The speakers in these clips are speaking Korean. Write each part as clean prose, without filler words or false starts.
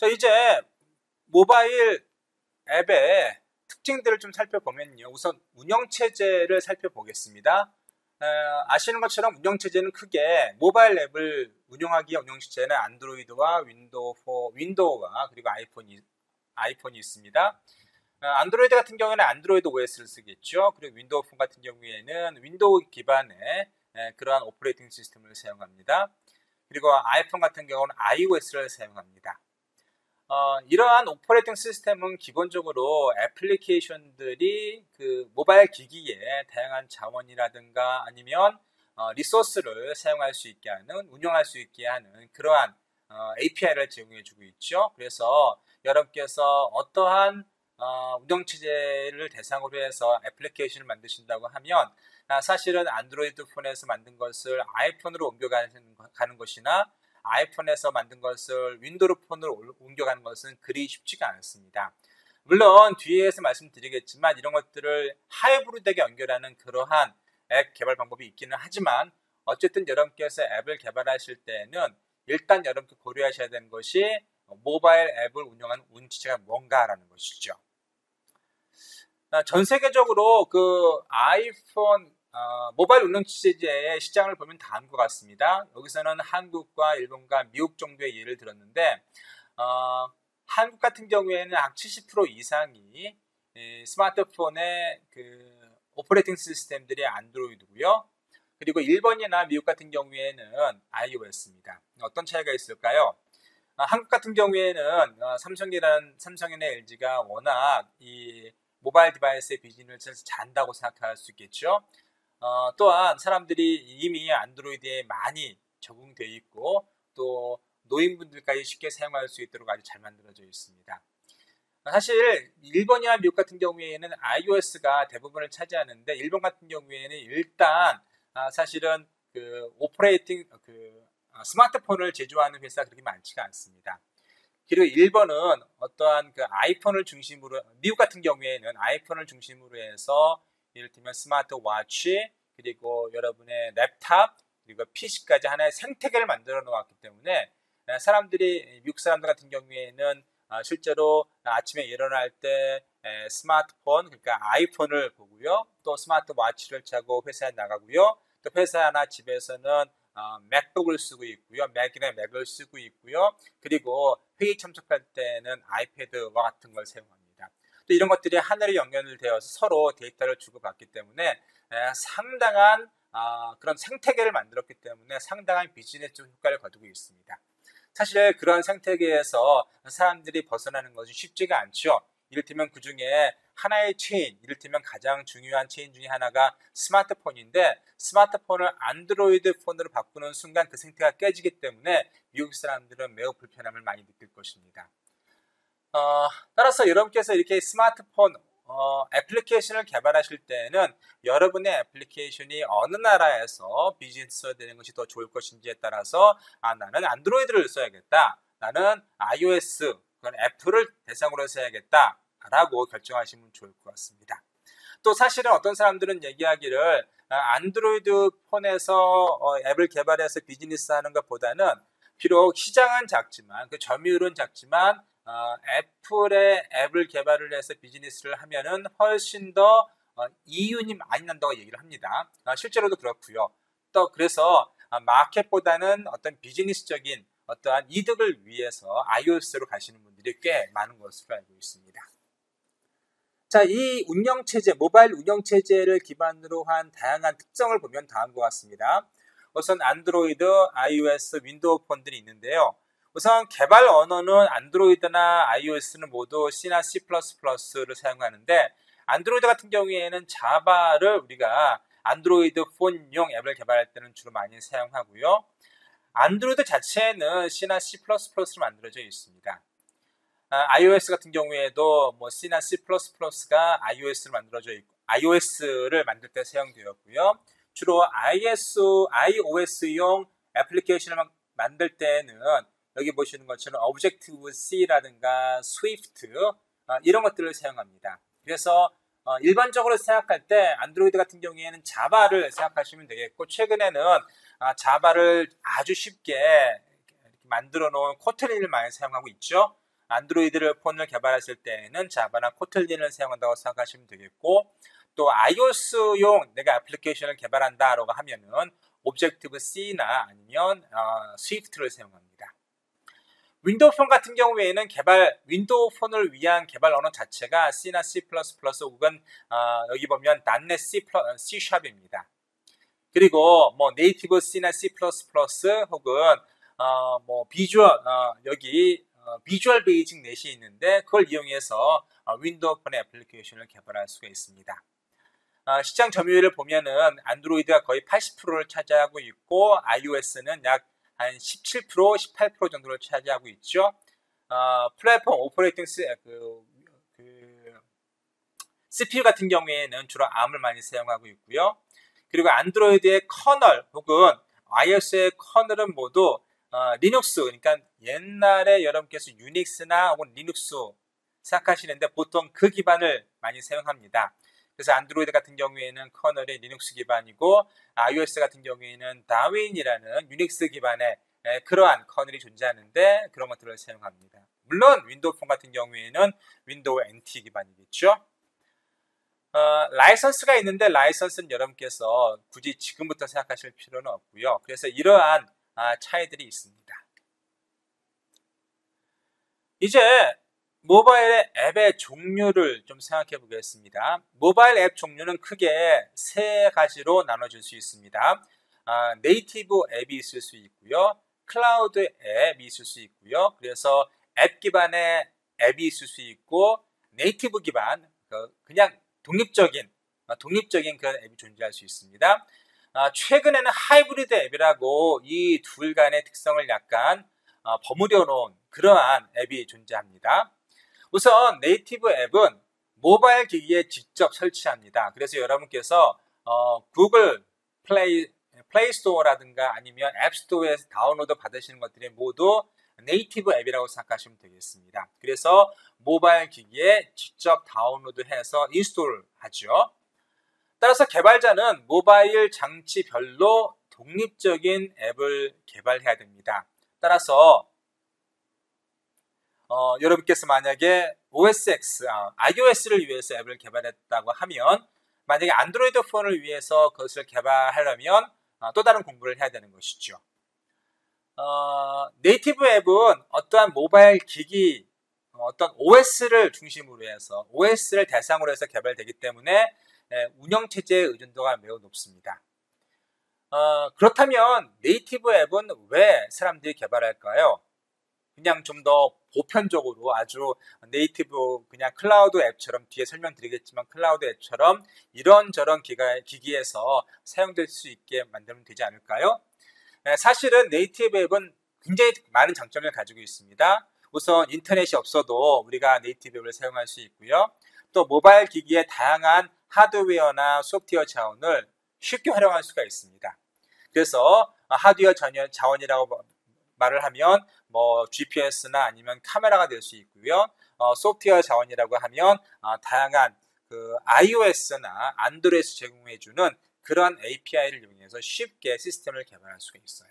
자, 이제 모바일 앱의 특징들을 좀 살펴보면요. 우선 운영체제를 살펴보겠습니다. 아시는 것처럼 운영체제는 크게 모바일 앱을 운영하기에 운영체제는 안드로이드와 윈도우와 그리고 아이폰이 있습니다. 안드로이드 같은 경우에는 안드로이드 OS를 쓰겠죠. 그리고 윈도우 폰 같은 경우에는 윈도우 기반의 그러한 오퍼레이팅 시스템을 사용합니다. 그리고 아이폰 같은 경우는 iOS를 사용합니다. 이러한 오퍼레이팅 시스템은 기본적으로 애플리케이션들이 그 모바일 기기에 다양한 자원이라든가 아니면 리소스를 사용할 수 있게 하는, 운영할 수 있게 하는 그러한 API를 제공해 주고 있죠. 그래서 여러분께서 어떠한 운영체제를 대상으로 해서 애플리케이션을 만드신다고 하면 사실은 안드로이드 폰에서 만든 것을 아이폰으로 옮겨가는 것이나 아이폰에서 만든 것을 윈도우 폰으로 옮겨가는 것은 그리 쉽지가 않습니다. 물론 뒤에서 말씀드리겠지만 이런 것들을 하이브리드하게 연결하는 그러한 앱 개발 방법이 있기는 하지만 어쨌든 여러분께서 앱을 개발하실 때는 일단 여러분께 고려하셔야 되는 것이 모바일 앱을 운영하는 운영체제가 뭔가라는 것이죠. 전 세계적으로 그 아이폰 모바일 운영체제의 시장을 보면 다음과 같습니다. 여기서는 한국과 일본과 미국 정도의 예를 들었는데 한국 같은 경우에는 약 70% 이상이 스마트폰의 그 오퍼레이팅 시스템들이 안드로이드고요. 그리고 일본이나 미국 같은 경우에는 iOS입니다. 어떤 차이가 있을까요? 한국 같은 경우에는 삼성이나 LG가 워낙 이 모바일 디바이스의 비즈니스를 잘한다고 생각할 수 있겠죠. 또한 사람들이 이미 안드로이드에 많이 적응되어 있고 또 노인분들까지 쉽게 사용할 수 있도록 아주 잘 만들어져 있습니다. 사실 일본이나 미국 같은 경우에는 iOS가 대부분을 차지하는데 일본 같은 경우에는 일단 사실은 그 오퍼레이팅 스마트폰을 제조하는 회사가 그렇게 많지가 않습니다. 그리고 일본은 어떠한 그 아이폰을 중심으로, 미국 같은 경우에는 아이폰을 중심으로 해서 예를 들면 스마트워치, 그리고 여러분의 랩탑, 그리고 PC까지 하나의 생태계를 만들어 놓았기 때문에 미국 사람들 같은 경우에는 실제로 아침에 일어날 때 스마트폰, 그러니까 아이폰을 보고요. 또 스마트워치를 차고 회사에 나가고요. 또 회사나 집에서는 맥북을 쓰고 있고요. 맥이나 맥을 쓰고 있고요. 그리고 회의 참석할 때는 아이패드와 같은 걸 사용합니다. 또 이런 것들이 하늘에 연결되어서 서로 데이터를 주고받기 때문에 상당한 그런 생태계를 만들었기 때문에 상당한 비즈니스 효과를 거두고 있습니다. 사실 그런 생태계에서 사람들이 벗어나는 것이 쉽지가 않죠. 이를테면 그 중에 하나의 체인, 이를테면 가장 중요한 체인 중에 하나가 스마트폰인데 스마트폰을 안드로이드 폰으로 바꾸는 순간 그 생태가 깨지기 때문에 미국 사람들은 매우 불편함을 많이 느낄 것입니다. 따라서 여러분께서 이렇게 스마트폰 애플리케이션을 개발하실 때는 여러분의 애플리케이션이 어느 나라에서 비즈니스가 되는 것이 더 좋을 것인지에 따라서 나는 안드로이드를 써야겠다, 나는 iOS, 그건 애플을 대상으로 써야겠다 라고 결정하시면 좋을 것 같습니다. 또 사실은 어떤 사람들은 얘기하기를 안드로이드 폰에서 앱을 개발해서 비즈니스 하는 것보다는 비록 시장은 작지만 그 점유율은 작지만 애플의 앱을 개발을 해서 비즈니스를 하면은 훨씬 더 이윤이 많이 난다고 얘기를 합니다. 실제로도 그렇고요. 또 그래서 마켓보다는 어떤 비즈니스적인 어떠한 이득을 위해서 iOS로 가시는 분들이 꽤 많은 것으로 알고 있습니다. 자, 이 운영체제, 모바일 운영체제를 기반으로 한 다양한 특성을 보면 다음과 같습니다. 우선 안드로이드, iOS, 윈도우 폰들이 있는데요. 우선 개발 언어는 안드로이드나 iOS는 모두 C나 C++를 사용하는데 안드로이드 같은 경우에는 자바를 우리가 안드로이드 폰용 앱을 개발할 때는 주로 많이 사용하고요. 안드로이드 자체는 C나 C++로 만들어져 있습니다. iOS 같은 경우에도 뭐 C나 C++가 iOS를 만들 때 사용되었고요. 주로 iOS용 애플리케이션을 만들 때는 여기 보시는 것처럼 Objective-C라든가 Swift 이런 것들을 사용합니다. 그래서 일반적으로 생각할 때 안드로이드 같은 경우에는 자바를 생각하시면 되겠고 최근에는 자바를 아주 쉽게 이렇게 만들어 놓은 코틀린을 많이 사용하고 있죠. 안드로이드를 폰을 개발했을 때에는 자바나 코틀린을 사용한다고 생각하시면 되겠고, 또 iOS용 내가 애플리케이션을 개발한다라고 하면은 오브젝티브 C나 아니면 스위프트를 사용합니다. 윈도우 폰 같은 경우에는 윈도우 폰을 위한 개발 언어 자체가 C나 C++ 혹은 여기 보면 .NET C 샵입니다. 그리고 뭐 네이티브 C나 C++ 혹은 뭐 여기 비주얼 베이직 넷이 있는데 그걸 이용해서 윈도우 폰의 애플리케이션을 개발할 수가 있습니다. 시장 점유율을 보면은 안드로이드가 거의 80%를 차지하고 있고 iOS는 약 한 17%, 18% 정도를 차지하고 있죠. 플랫폼 오퍼레이팅 CPU 같은 경우에는 주로 ARM을 많이 사용하고 있고요. 그리고 안드로이드의 커널 혹은 iOS의 커널은 모두 리눅스, 그러니까 옛날에 여러분께서 유닉스나 혹은 리눅스 생각하시는데 보통 그 기반을 많이 사용합니다. 그래서 안드로이드 같은 경우에는 커널이 리눅스 기반이고 iOS 같은 경우에는 다윈이라는 유닉스 기반의 그러한 커널이 존재하는데 그런 것들을 사용합니다. 물론 윈도우 폰 같은 경우에는 윈도우 NT 기반이겠죠. 라이선스가 있는데 라이선스는 여러분께서 굳이 지금부터 생각하실 필요는 없고요. 그래서 이러한 차이들이 있습니다. 이제 모바일 앱의 종류를 좀 생각해 보겠습니다. 모바일 앱 종류는 크게 세 가지로 나눠질 수 있습니다. 네이티브 앱이 있을 수 있고요. 클라우드 앱이 있을 수 있고요. 그래서 앱 기반의 앱이 있을 수 있고 네이티브 기반, 그냥 독립적인 그런 앱이 존재할 수 있습니다. 최근에는 하이브리드 앱이라고 이 둘 간의 특성을 약간 버무려 놓은 그러한 앱이 존재합니다. 우선 네이티브 앱은 모바일 기기에 직접 설치합니다. 그래서 여러분께서 구글 플레이 스토어라든가 아니면 앱 스토어에서 다운로드 받으시는 것들이 모두 네이티브 앱이라고 생각하시면 되겠습니다. 그래서 모바일 기기에 직접 다운로드해서 인스톨 하죠. 따라서 개발자는 모바일 장치별로 독립적인 앱을 개발해야 됩니다. 따라서 여러분께서 만약에 iOS를 위해서 앱을 개발했다고 하면 만약에 안드로이드 폰을 위해서 그것을 개발하려면 또 다른 공부를 해야 되는 것이죠. 네이티브 앱은 어떠한 모바일 기기, 어떤 OS를 중심으로 해서 OS를 대상으로 해서 개발되기 때문에 운영체제의 의존도가 매우 높습니다. 그렇다면 네이티브 앱은 왜 사람들이 개발할까요? 그냥 좀 더 보편적으로 아주 네이티브 그냥 클라우드 앱처럼 뒤에 설명드리겠지만 클라우드 앱처럼 이런저런 기기에서 사용될 수 있게 만들면 되지 않을까요? 사실은 네이티브 앱은 굉장히 많은 장점을 가지고 있습니다. 우선 인터넷이 없어도 우리가 네이티브 앱을 사용할 수 있고요. 또 모바일 기기의 다양한 하드웨어나 소프트웨어 자원을 쉽게 활용할 수가 있습니다. 그래서 하드웨어 자원이라고 말을 하면 뭐 GPS나 아니면 카메라가 될 수 있고요. 소프트웨어 자원이라고 하면 다양한 그 iOS나 안드로이드 제공해주는 그런 API를 이용해서 쉽게 시스템을 개발할 수가 있어요.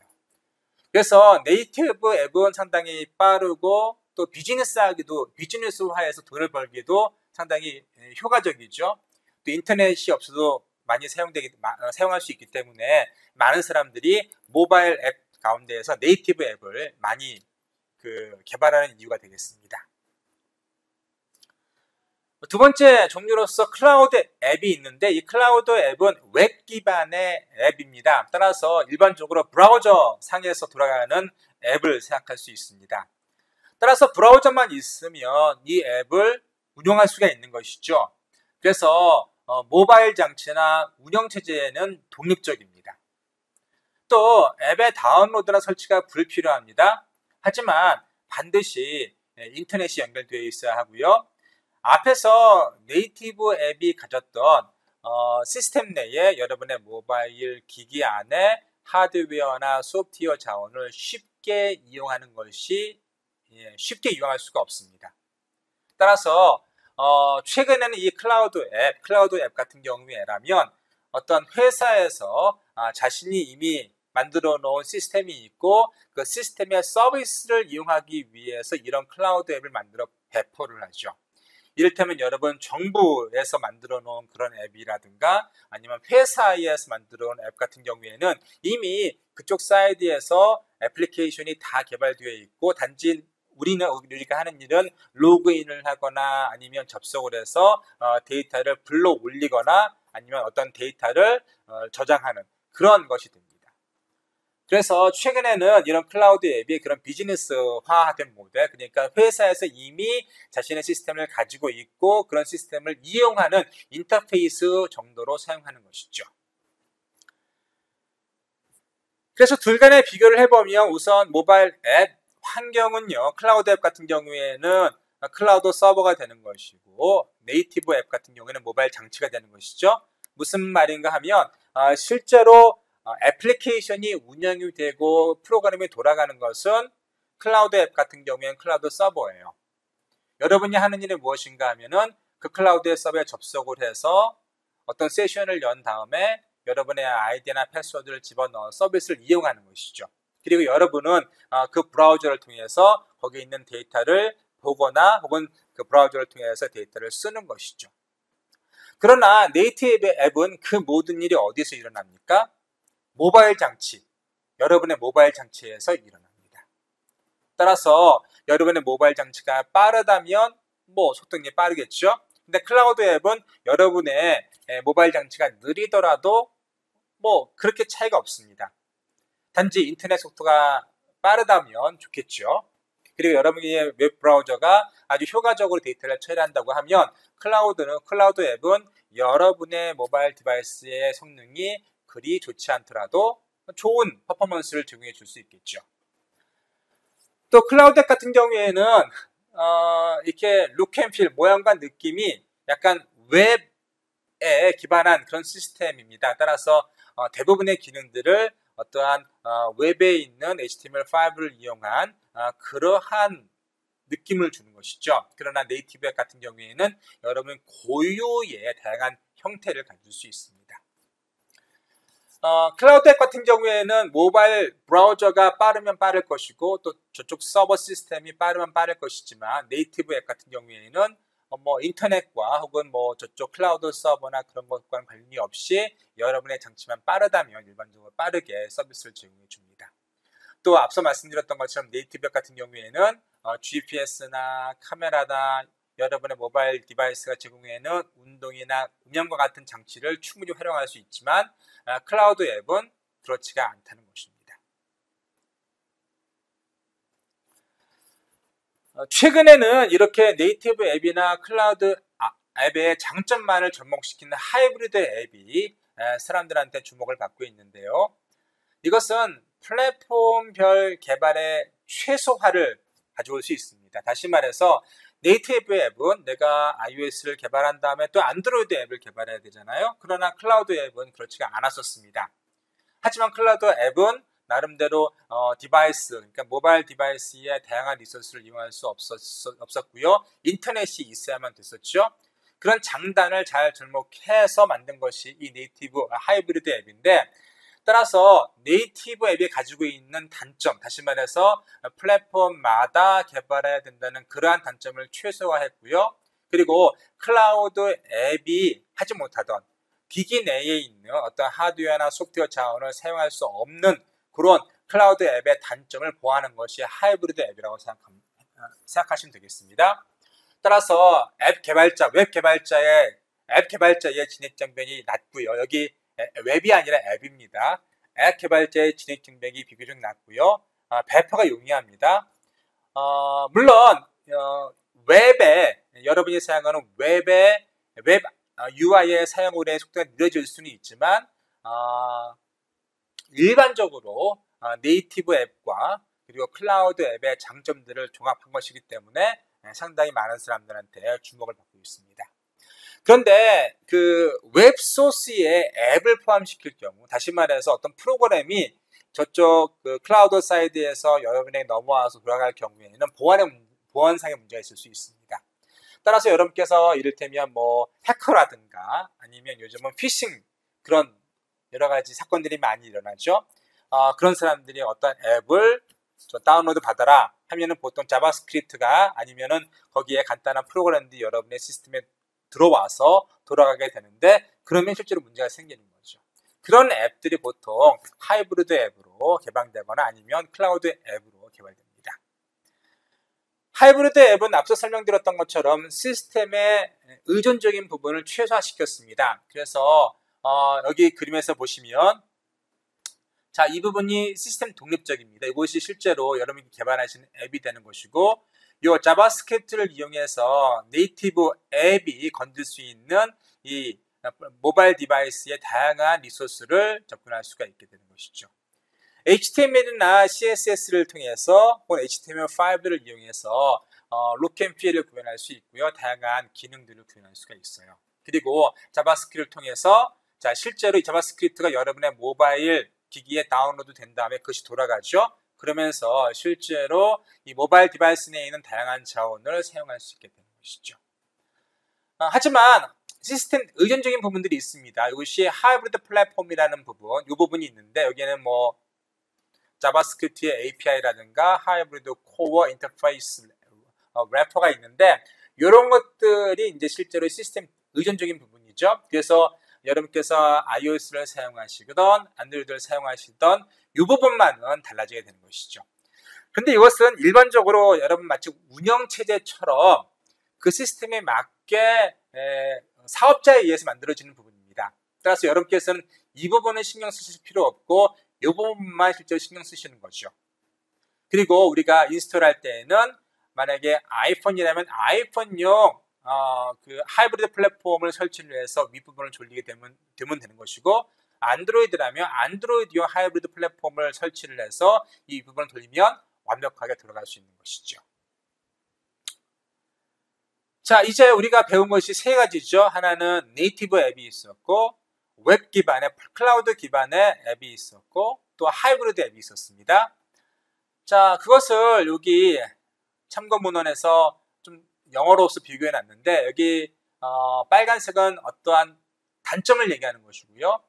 그래서 네이티브 앱은 상당히 빠르고 또 비즈니스화해서 돈을 벌기도 상당히 효과적이죠. 또 인터넷이 없어도 많이 사용할 수 있기 때문에 많은 사람들이 모바일 앱 가운데에서 네이티브 앱을 많이 개발하는 이유가 되겠습니다. 두 번째 종류로서 클라우드 앱이 있는데 이 클라우드 앱은 웹 기반의 앱입니다. 따라서 일반적으로 브라우저 상에서 돌아가는 앱을 생각할 수 있습니다. 따라서 브라우저만 있으면 이 앱을 운영할 수가 있는 것이죠. 그래서 모바일 장치나 운영체제는 독립적입니다. 또 앱의 다운로드나 설치가 불필요합니다. 하지만 반드시 인터넷이 연결되어 있어야 하고요. 앞에서 네이티브 앱이 가졌던 시스템 내에 여러분의 모바일 기기 안에 하드웨어나 소프트웨어 자원을 쉽게 이용할 수가 없습니다. 따라서 최근에는 이 클라우드 앱 같은 경우에라면 어떤 회사에서 자신이 이미 만들어 놓은 시스템이 있고 그 시스템의 서비스를 이용하기 위해서 이런 클라우드 앱을 만들어 배포를 하죠. 이를테면 여러분 정부에서 만들어 놓은 그런 앱이라든가 아니면 회사에서 만들어 놓은 앱 같은 경우에는 이미 그쪽 사이드에서 애플리케이션이 다 개발되어 있고 단지 우리가 하는 일은 로그인을 하거나 아니면 접속을 해서 데이터를 불러 올리거나 아니면 어떤 데이터를 저장하는 그런 것이 됩니다. 그래서 최근에는 이런 클라우드 앱이 그런 비즈니스화된 모델, 그러니까 회사에서 이미 자신의 시스템을 가지고 있고 그런 시스템을 이용하는 인터페이스 정도로 사용하는 것이죠. 그래서 둘 간의 비교를 해보면 우선 모바일 앱 환경은요, 클라우드 앱 같은 경우에는 클라우드 서버가 되는 것이고 네이티브 앱 같은 경우에는 모바일 장치가 되는 것이죠. 무슨 말인가 하면 실제로 애플리케이션이 운영이 되고 프로그램이 돌아가는 것은 클라우드 앱 같은 경우에는 클라우드 서버예요. 여러분이 하는 일이 무엇인가 하면은 그 클라우드 서버에 접속을 해서 어떤 세션을 연 다음에 여러분의 아이디나 패스워드를 집어넣어 서비스를 이용하는 것이죠. 그리고 여러분은 그 브라우저를 통해서 거기에 있는 데이터를 보거나 혹은 그 브라우저를 통해서 데이터를 쓰는 것이죠. 그러나 네이티브 앱은 그 모든 일이 어디서 일어납니까? 모바일 장치, 여러분의 모바일 장치에서 일어납니다. 따라서 여러분의 모바일 장치가 빠르다면 속도가 빠르겠죠. 근데 클라우드 앱은 여러분의 모바일 장치가 느리더라도 그렇게 차이가 없습니다. 단지 인터넷 속도가 빠르다면 좋겠죠. 그리고 여러분의 웹 브라우저가 아주 효과적으로 데이터를 처리한다고 하면 클라우드 앱은 여러분의 모바일 디바이스의 성능이 그리 좋지 않더라도 좋은 퍼포먼스를 제공해 줄 수 있겠죠. 또 클라우드 앱 같은 경우에는 이렇게 룩앤필 모양과 느낌이 약간 웹에 기반한 그런 시스템입니다. 따라서 대부분의 기능들을 어떠한 웹에 있는 HTML5를 이용한 그러한 느낌을 주는 것이죠. 그러나 네이티브 앱 같은 경우에는 여러분 고유의 다양한 형태를 가질 수 있습니다. 클라우드 앱 같은 경우에는 모바일 브라우저가 빠르면 빠를 것이고 또 저쪽 서버 시스템이 빠르면 빠를 것이지만 네이티브 앱 같은 경우에는 인터넷과 혹은 저쪽 클라우드 서버나 그런 것과는 관련이 없이 여러분의 장치만 빠르다면 일반적으로 빠르게 서비스를 제공해 줍니다. 또 앞서 말씀드렸던 것처럼 네이티브 앱 같은 경우에는 GPS나 카메라나 여러분의 모바일 디바이스가 제공하는 운동이나 음향과 같은 장치를 충분히 활용할 수 있지만 클라우드 앱은 그렇지가 않다는 것입니다. 최근에는 이렇게 네이티브 앱이나 클라우드 앱의 장점만을 접목시키는 하이브리드 앱이 사람들한테 주목을 받고 있는데요. 이것은 플랫폼별 개발의 최소화를 가져올 수 있습니다. 다시 말해서 네이티브 앱은 내가 iOS를 개발한 다음에 또 안드로이드 앱을 개발해야 되잖아요. 그러나 클라우드 앱은 그렇지가 않았었습니다. 하지만 클라우드 앱은 나름대로 디바이스, 그러니까 모바일 디바이스의 다양한 리소스를 이용할 수 없었고요. 인터넷이 있어야만 됐었죠. 그런 장단을 잘 접목해서 만든 것이 이 네이티브 하이브리드 앱인데 따라서 네이티브 앱이 가지고 있는 단점, 다시 말해서 플랫폼마다 개발해야 된다는 그러한 단점을 최소화했고요. 그리고 클라우드 앱이 하지 못하던 기기 내에 있는 어떤 하드웨어나 소프트웨어 자원을 사용할 수 없는 그런 클라우드 앱의 단점을 보완하는 것이 하이브리드 앱이라고 생각하시면 되겠습니다. 따라서 웹 개발자의 진입 장벽이 낮고요. 여기 웹이 아니라 앱입니다. 앱 개발자의 진입 장벽이 비교적 낮고요. 배포가 용이합니다. 물론 웹에 여러분이 사용하는 웹 UI의 사용물의 속도가 느려질 수는 있지만 일반적으로 네이티브 웹과 그리고 클라우드 앱의 장점들을 종합한 것이기 때문에 상당히 많은 사람들한테 주목을 받고 있습니다. 그런데 그 웹소스에 앱을 포함시킬 경우, 다시 말해서 어떤 프로그램이 저쪽 그 클라우드 사이드에서 여러분에게 넘어와서 돌아갈 경우에는 보안상의 문제가 있을 수 있습니다. 따라서 여러분께서 이를테면 해커라든가 아니면 요즘은 피싱 그런 여러 가지 사건들이 많이 일어나죠. 그런 사람들이 어떤 앱을 다운로드 받아라 하면은 보통 자바스크립트가 아니면은 거기에 간단한 프로그램들이 여러분의 시스템에 들어와서 돌아가게 되는데, 그러면 실제로 문제가 생기는 거죠. 그런 앱들이 보통 하이브리드 앱으로 개방되거나 아니면 클라우드 앱으로 개발됩니다. 하이브리드 앱은 앞서 설명드렸던 것처럼 시스템의 의존적인 부분을 최소화시켰습니다. 그래서 여기 그림에서 보시면, 자, 이 부분이 시스템 독립적입니다. 이것이 실제로 여러분이 개발하시는 앱이 되는 것이고, 이 자바스크립트를 이용해서 네이티브 앱이 건들 수 있는 이 모바일 디바이스의 다양한 리소스를 접근할 수가 있게 되는 것이죠. HTML이나 CSS를 통해서 혹은 HTML5를 이용해서 룩앤필을 구현할 수 있고요. 다양한 기능들을 구현할 수가 있어요. 그리고 자바스크립트를 통해서, 자, 실제로 이 자바스크립트가 여러분의 모바일 기기에 다운로드 된 다음에 그것이 돌아가죠. 그러면서 실제로 이 모바일 디바이스 내에 있는 다양한 자원을 사용할 수 있게 되는 것이죠. 하지만 시스템 의존적인 부분들이 있습니다. 이것이 하이브리드 플랫폼이라는 부분, 이 부분이 있는데, 여기에는 뭐 자바스크립트의 API라든가 하이브리드 코어 인터페이스 래퍼가 있는데, 이런 것들이 이제 실제로 시스템 의존적인 부분이죠. 그래서 여러분께서 iOS를 사용하시든 안드로이드를 사용하시던 이 부분만은 달라지게 되는 것이죠. 근데 이것은 일반적으로 여러분 마치 운영체제처럼 그 시스템에 맞게 사업자에 의해서 만들어지는 부분입니다. 따라서 여러분께서는 이 부분은 신경 쓰실 필요 없고 이 부분만 실제로 신경 쓰시는 거죠. 그리고 우리가 인스톨할 때에는 만약에 아이폰이라면 아이폰용 그 하이브리드 플랫폼을 설치를 해서 윗부분을 돌리게 되면 되는 것이고, 안드로이드라면 안드로이드용 하이브리드 플랫폼을 설치를 해서 이 부분을 돌리면 완벽하게 들어갈 수 있는 것이죠. 자, 이제 우리가 배운 것이 세 가지죠. 하나는 네이티브 앱이 있었고, 웹 기반의 클라우드 기반의 앱이 있었고, 또 하이브리드 앱이 있었습니다. 자, 그것을 여기 참고 문헌에서 좀 영어로서 비교해 놨는데, 여기 빨간색은 어떠한 단점을 얘기하는 것이고요.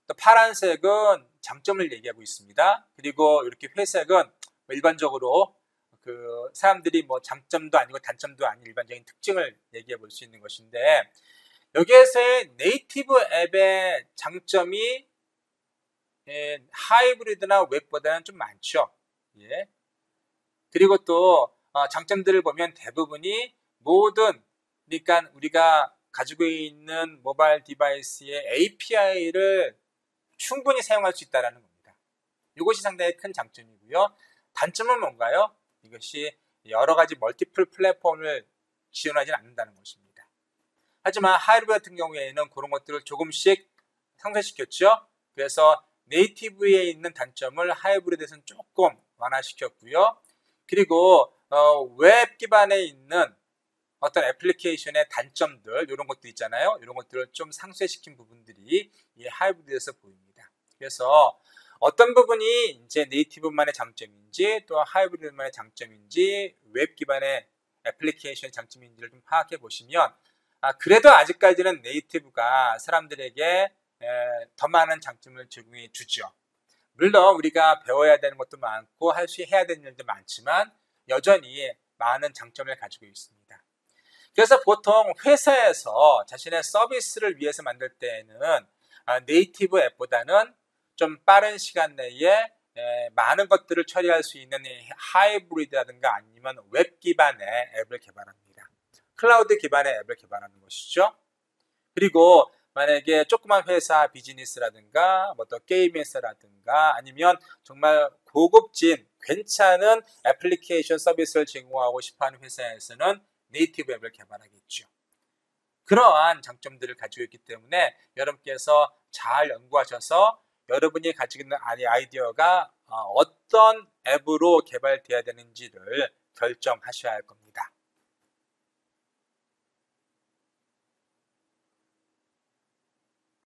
또 파란색은 장점을 얘기하고 있습니다. 그리고 이렇게 회색은 일반적으로 그 사람들이 뭐 장점도 아니고 단점도 아닌 일반적인 특징을 얘기해 볼 수 있는 것인데, 여기에서의 네이티브 앱의 장점이 하이브리드나 웹보다는 좀 많죠. 예. 그리고 또 장점들을 보면 대부분이 모든, 그러니까 우리가 가지고 있는 모바일 디바이스의 API를 충분히 사용할 수 있다는 겁니다. 이것이 상당히 큰 장점이고요. 단점은 뭔가요? 이것이 여러 가지 멀티플 플랫폼을 지원하지 않는다는 것입니다. 하지만 하이브리드 같은 경우에는 그런 것들을 조금씩 상쇄시켰죠. 그래서 네이티브에 있는 단점을 하이브리드에서는 조금 완화시켰고요. 그리고 웹 기반에 있는 어떤 애플리케이션의 단점들, 이런 것도 있잖아요. 이런 것들을 좀 상쇄시킨 부분들이 이 하이브리드에서 보입니다. 그래서 어떤 부분이 이제 네이티브만의 장점인지 또 하이브리드만의 장점인지 웹 기반의 애플리케이션의 장점인지를 좀 파악해 보시면, 그래도 아직까지는 네이티브가 사람들에게 더 많은 장점을 제공해 주죠. 물론 우리가 배워야 되는 것도 많고 해야 되는 일도 많지만 여전히 많은 장점을 가지고 있습니다. 그래서 보통 회사에서 자신의 서비스를 위해서 만들 때에는 네이티브 앱보다는 좀 빠른 시간 내에 많은 것들을 처리할 수 있는 하이브리드라든가 아니면 웹 기반의 앱을 개발합니다. 클라우드 기반의 앱을 개발하는 것이죠. 그리고 만약에 조그만 회사 비즈니스라든가 뭐 또 게임 회사라든가 아니면 정말 고급진 괜찮은 애플리케이션 서비스를 제공하고 싶어하는 회사에서는 네이티브 앱을 개발하겠죠. 그러한 장점들을 가지고 있기 때문에 여러분께서 잘 연구하셔서 여러분이 가지고 있는 아이디어가 어떤 앱으로 개발되어야 되는지를 결정하셔야 할 겁니다.